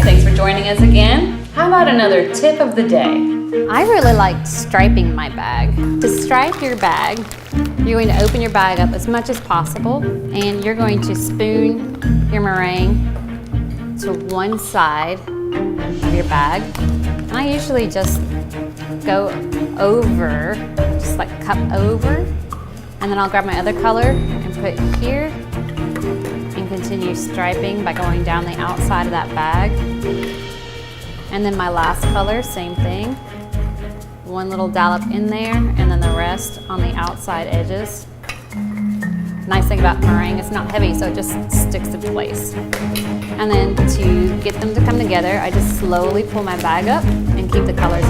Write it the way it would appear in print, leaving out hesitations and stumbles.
thanks for joining us again. How about another tip of the day? I really like striping my bag. To stripe your bag, you're going to open your bag up as much as possible, and you're going to spoon your meringue to one side of your bag. And I usually just go over, just like cup over, and then I'll grab my other color and put it here and continue striping by going down the outside of that bag. And then my last color, same thing. One little dollop in there and then the rest on the outside edges. Nice thing about meringue, it's not heavy, so it just sticks to place. And then to get them to come together, I just slowly pull my bag up and keep the colors